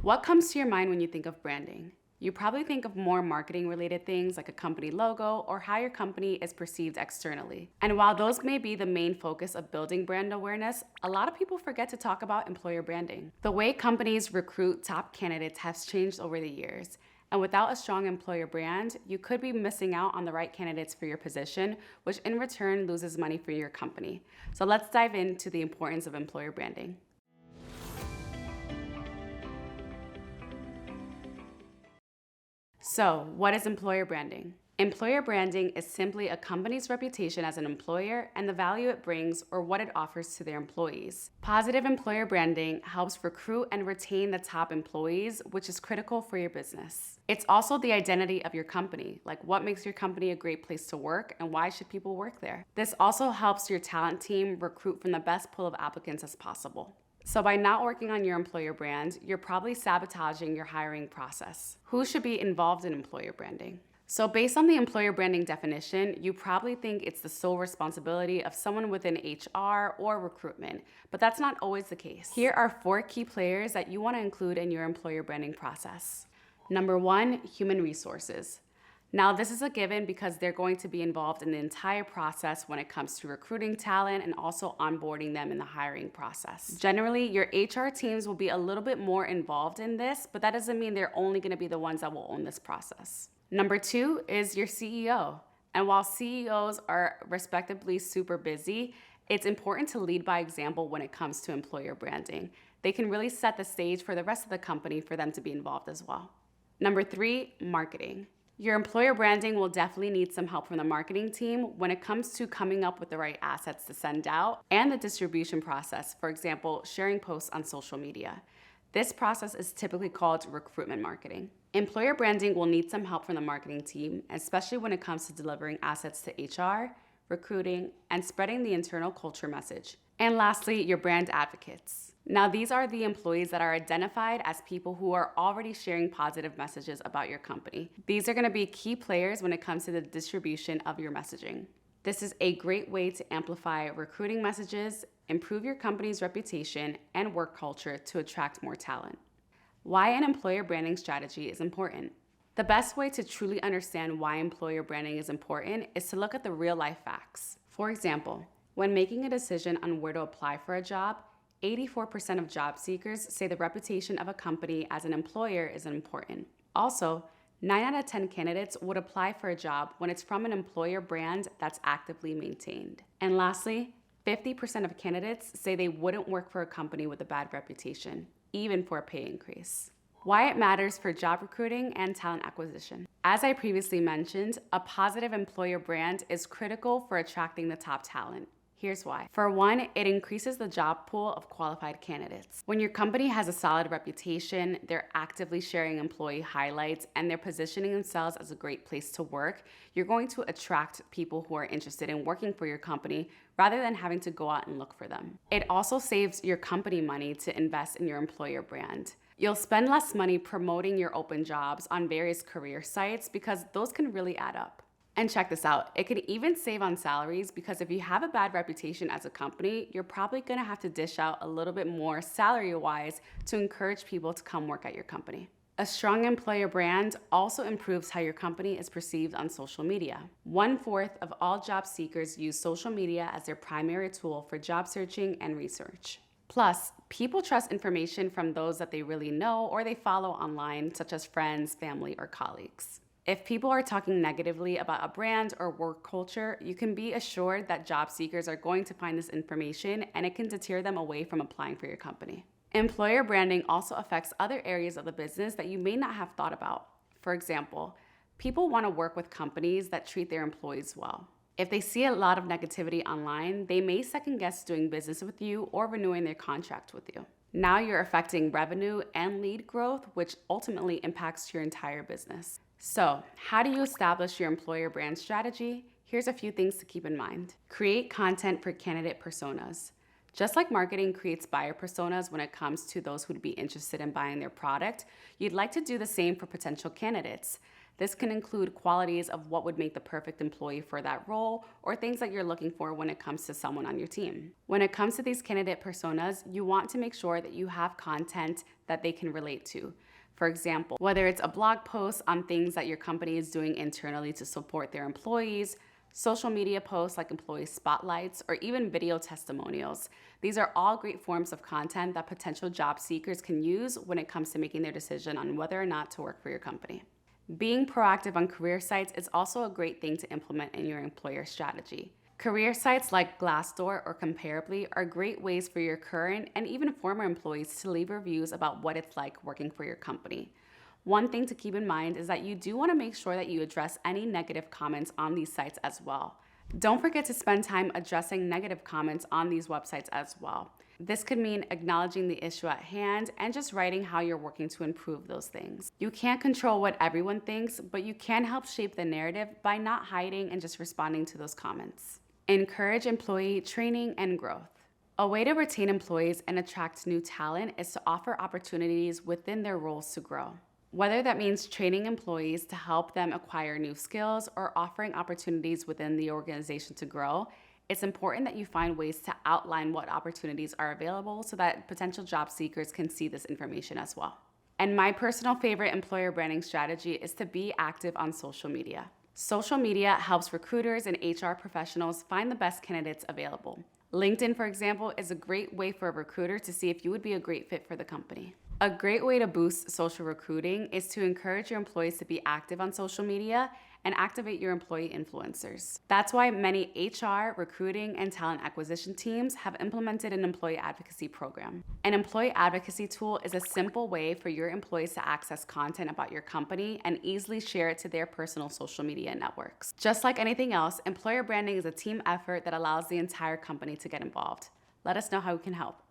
What comes to your mind when you think of branding? You probably think of more marketing related things like a company logo or how your company is perceived externally. And while those may be the main focus of building brand awareness, a lot of people forget to talk about employer branding. The way companies recruit top candidates has changed over the years. And without a strong employer brand, you could be missing out on the right candidates for your position, which in return loses money for your company. So let's dive into the importance of employer branding. So, what is employer branding? Employer branding is simply a company's reputation as an employer and the value it brings or what it offers to their employees. Positive employer branding helps recruit and retain the top employees, which is critical for your business. It's also the identity of your company, like what makes your company a great place to work and why should people work there. This also helps your talent team recruit from the best pool of applicants as possible. So by not working on your employer brand, you're probably sabotaging your hiring process. Who should be involved in employer branding? So based on the employer branding definition, you probably think it's the sole responsibility of someone within HR or recruitment, but that's not always the case. Here are 4 key players that you want to include in your employer branding process. Number 1, human resources. Now, this is a given because they're going to be involved in the entire process when it comes to recruiting talent and also onboarding them in the hiring process. Generally, your HR teams will be a little bit more involved in this, but that doesn't mean they're only going to be the ones that will own this process. Number 2 is your CEO. And while CEOs are respectively super busy, it's important to lead by example when it comes to employer branding. They can really set the stage for the rest of the company for them to be involved as well. Number 3, marketing. Your employer branding will definitely need some help from the marketing team when it comes to coming up with the right assets to send out and the distribution process, for example, sharing posts on social media. This process is typically called recruitment marketing. Employer branding will need some help from the marketing team, especially when it comes to delivering assets to HR, recruiting, and spreading the internal culture message. And lastly, your brand advocates. Now, these are the employees that are identified as people who are already sharing positive messages about your company. These are going to be key players when it comes to the distribution of your messaging. This is a great way to amplify recruiting messages, improve your company's reputation, and work culture to attract more talent. Why an employer branding strategy is important. The best way to truly understand why employer branding is important is to look at the real-life facts. For example, when making a decision on where to apply for a job, 84% of job seekers say the reputation of a company as an employer is important. Also, 9 out of 10 candidates would apply for a job when it's from an employer brand that's actively maintained. And lastly, 50% of candidates say they wouldn't work for a company with a bad reputation, even for a pay increase. Why it matters for job recruiting and talent acquisition. As I previously mentioned, a positive employer brand is critical for attracting the top talent. Here's why. For one, it increases the job pool of qualified candidates. When your company has a solid reputation, they're actively sharing employee highlights, and they're positioning themselves as a great place to work, you're going to attract people who are interested in working for your company rather than having to go out and look for them. It also saves your company money to invest in your employer brand. You'll spend less money promoting your open jobs on various career sites because those can really add up. And check this out, it could even save on salaries because if you have a bad reputation as a company, you're probably gonna have to dish out a little bit more salary-wise to encourage people to come work at your company. A strong employer brand also improves how your company is perceived on social media. 1/4 of all job seekers use social media as their primary tool for job searching and research. Plus, people trust information from those that they really know or they follow online, such as friends, family, or colleagues. If people are talking negatively about a brand or work culture, you can be assured that job seekers are going to find this information and it can deter them away from applying for your company. Employer branding also affects other areas of the business that you may not have thought about. For example, people want to work with companies that treat their employees well. If they see a lot of negativity online, they may second guess doing business with you or renewing their contract with you. Now you're affecting revenue and lead growth, which ultimately impacts your entire business. So, how do you establish your employer brand strategy? Here's a few things to keep in mind. Create content for candidate personas. Just like marketing creates buyer personas when it comes to those who'd be interested in buying their product, you'd like to do the same for potential candidates. This can include qualities of what would make the perfect employee for that role or things that you're looking for when it comes to someone on your team. When it comes to these candidate personas, you want to make sure that you have content that they can relate to. For example, whether it's a blog post on things that your company is doing internally to support their employees, social media posts like employee spotlights, or even video testimonials. These are all great forms of content that potential job seekers can use when it comes to making their decision on whether or not to work for your company. Being proactive on career sites is also a great thing to implement in your employer strategy. Career sites like Glassdoor or Comparably are great ways for your current and even former employees to leave reviews about what it's like working for your company. One thing to keep in mind is that you do want to make sure that you address any negative comments on these sites as well. Don't forget to spend time addressing negative comments on these websites as well. This could mean acknowledging the issue at hand and just writing how you're working to improve those things. You can't control what everyone thinks, but you can help shape the narrative by not hiding and just responding to those comments. Encourage employee training and growth. A way to retain employees and attract new talent is to offer opportunities within their roles to grow. Whether that means training employees to help them acquire new skills or offering opportunities within the organization to grow, it's important that you find ways to outline what opportunities are available so that potential job seekers can see this information as well. And my personal favorite employer branding strategy is to be active on social media. Social media helps recruiters and HR professionals find the best candidates available. LinkedIn, for example, is a great way for a recruiter to see if you would be a great fit for the company. A great way to boost social recruiting is to encourage your employees to be active on social media and activate your employee influencers. That's why many HR, recruiting, and talent acquisition teams have implemented an employee advocacy program. An employee advocacy tool is a simple way for your employees to access content about your company and easily share it to their personal social media networks. Just like anything else, employer branding is a team effort that allows the entire company to get involved. Let us know how we can help.